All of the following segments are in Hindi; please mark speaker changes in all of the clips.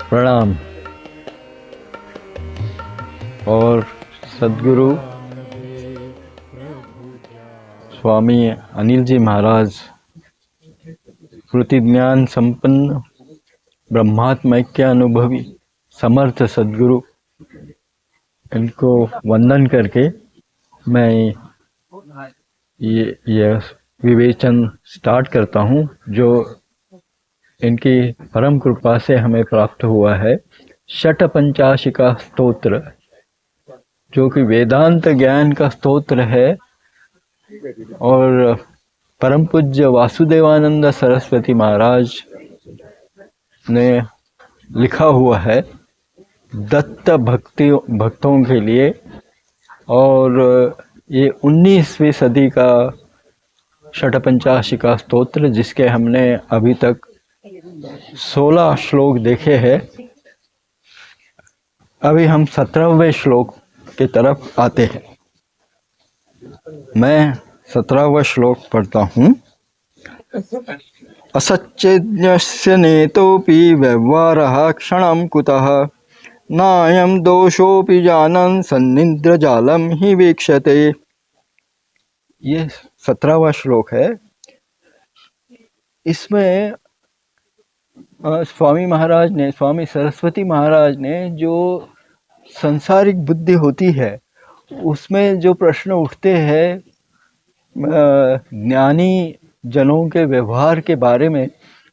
Speaker 1: प्रणाम। और सद्गुरु स्वामी अनिल जी महाराज, श्रुति ज्ञान संपन्न ब्रह्मात्मैक्य अनुभवी समर्थ सद्गुरु, इनको वंदन करके मैं ये विवेचन स्टार्ट करता हूँ, जो इनकी परम कृपा से हमें प्राप्त हुआ है। षट पंचाशिका स्तोत्र, जो कि वेदांत ज्ञान का स्तोत्र है और परम पूज्य वासुदेवानंद सरस्वती महाराज ने लिखा हुआ है दत्त भक्तों के लिए। और ये 19वीं सदी का षटपंचाशिका स्तोत्र, जिसके हमने अभी तक 16 श्लोक देखे हैं। अभी हम 17वें श्लोक की तरफ आते हैं। मैं 17वां श्लोक पढ़ता हूँ। असच्चेज्ञस्य नेतोऽपि व्यवहारः क्षणं कुतः, नायं दोषोऽपि जानन् सन्निद्रजालं हि वीक्षते। ये 17वां श्लोक है। इसमें स्वामी सरस्वती महाराज ने जो संसारिक बुद्धि होती है, उसमें जो प्रश्न उठते हैं ज्ञानी जनों के व्यवहार के बारे में,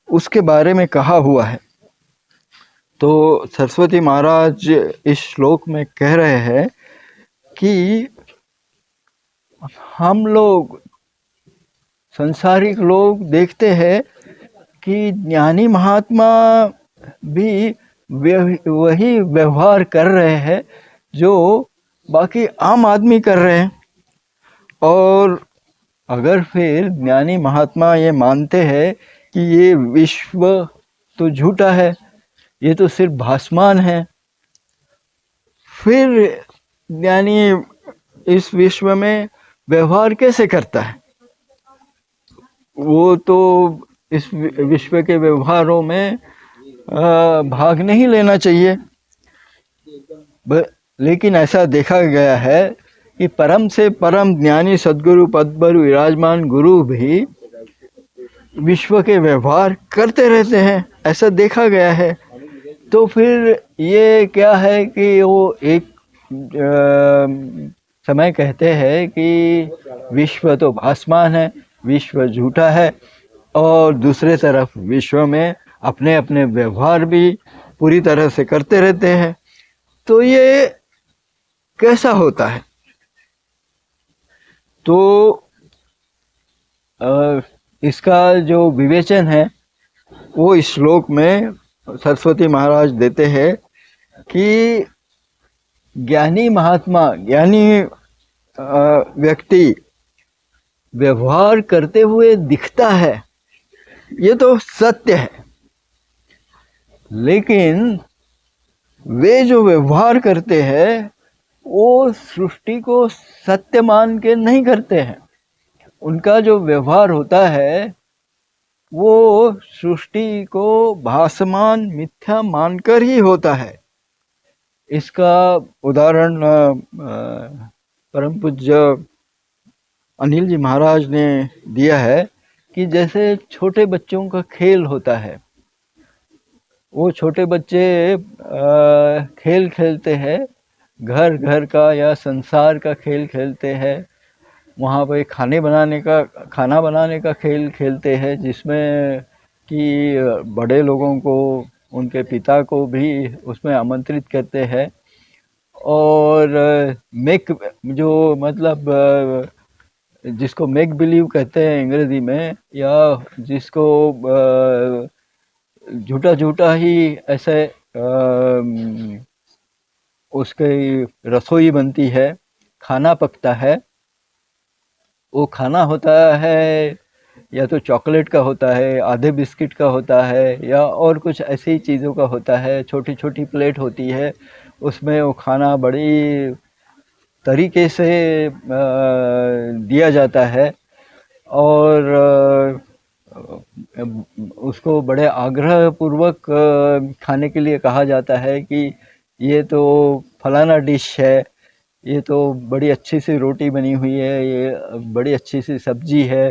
Speaker 1: उसके बारे में कहा हुआ है। तो सरस्वती महाराज इस श्लोक में कह रहे हैं कि हम लोग संसारिक लोग देखते हैं कि ज्ञानी महात्मा भी वही व्यवहार कर रहे हैं जो बाकी आम आदमी कर रहे हैं। और अगर फिर ज्ञानी महात्मा ये मानते हैं कि ये विश्व तो झूठा है, ये तो सिर्फ भासमान है, फिर ज्ञानी इस विश्व में व्यवहार कैसे करता है? वो तो इस विश्व के व्यवहारों में भाग नहीं लेना चाहिए। लेकिन ऐसा देखा गया है कि परम से परम ज्ञानी सद्गुरु पद पर विराजमान गुरु भी विश्व के व्यवहार करते रहते हैं, ऐसा देखा गया है। तो फिर ये क्या है कि वो एक समय कहते हैं कि विश्व तो भासमान है, विश्व झूठा है, और दूसरे तरफ विश्व में अपने अपने व्यवहार भी पूरी तरह से करते रहते हैं। तो ये कैसा होता है? तो इसका जो विवेचन है वो इस श्लोक में सरस्वती महाराज देते हैं कि ज्ञानी महात्मा, ज्ञानी व्यक्ति व्यवहार करते हुए दिखता है, ये तो सत्य है। लेकिन वे जो व्यवहार करते हैं वो सृष्टि को सत्य मान के नहीं करते हैं। उनका जो व्यवहार होता है वो सृष्टि को भासमान मिथ्या मानकर ही होता है। इसका उदाहरण परम पूज्य अनिल जी महाराज ने दिया है कि जैसे छोटे बच्चों का खेल होता है, वो छोटे बच्चे खेल खेलते हैं, घर घर का या संसार का खेल खेलते हैं। वहाँ पे खाना बनाने का खेल खेलते हैं, जिसमें कि बड़े लोगों को, उनके पिता को भी उसमें आमंत्रित करते हैं। और जो मतलब जिसको मेक बिलीव कहते हैं अंग्रेजी में, या जिसको झूठा झूठा ही ऐसे उसकी रसोई बनती है, खाना पकता है। वो खाना होता है या तो चॉकलेट का होता है, आधे बिस्किट का होता है, या और कुछ ऐसी ही चीज़ों का होता है। छोटी छोटी प्लेट होती है, उसमें वो खाना बड़ी तरीके से दिया जाता है। और उसको बड़े आग्रह पूर्वक खाने के लिए कहा जाता है कि ये तो फलाना डिश है, ये तो बड़ी अच्छी सी रोटी बनी हुई है, ये बड़ी अच्छी सी सब्जी है,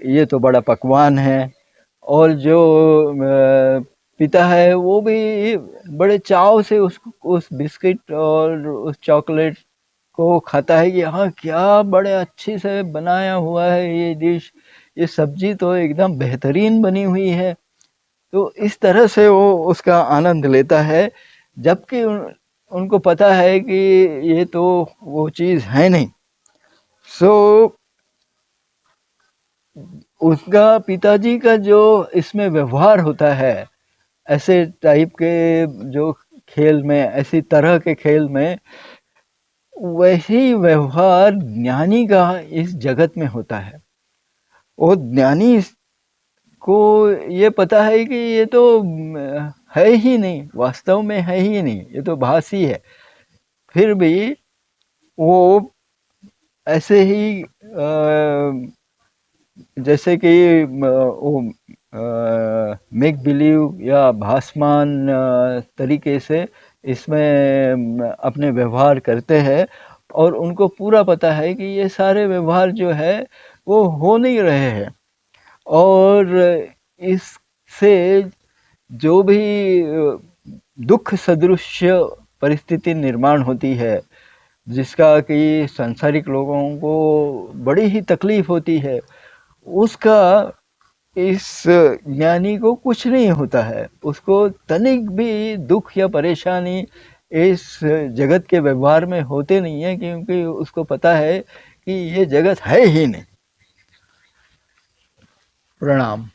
Speaker 1: ये तो बड़ा पकवान है। और जो पिता है वो भी बड़े चाव से उस बिस्किट और उस चॉकलेट को खाता है कि हाँ क्या बड़े अच्छे से बनाया हुआ है ये डिश, ये सब्जी तो एकदम बेहतरीन बनी हुई है। तो इस तरह से वो उसका आनंद लेता है, जबकि उनको पता है कि ये तो वो चीज़ है नहीं। सो उसका पिताजी का जो इसमें व्यवहार होता है, ऐसे टाइप के जो खेल में, ऐसी तरह के खेल में, वही व्यवहार ज्ञानी का इस जगत में होता है। वो ज्ञानी को ये पता है कि ये तो है ही नहीं, वास्तव में है ही नहीं, ये तो भास ही है। फिर भी वो ऐसे ही जैसे कि वो मेक बिलीव या भासमान तरीके से इसमें अपने व्यवहार करते हैं, और उनको पूरा पता है कि ये सारे व्यवहार जो है वो हो नहीं रहे हैं। और इससे जो भी दुख सदृश परिस्थिति निर्माण होती है, जिसका कि सांसारिक लोगों को बड़ी ही तकलीफ होती है, उसका इस ज्ञानी को कुछ नहीं होता है। उसको तनिक भी दुख या परेशानी इस जगत के व्यवहार में होते नहीं है, क्योंकि उसको पता है कि ये जगत है ही नहीं। प्रणाम।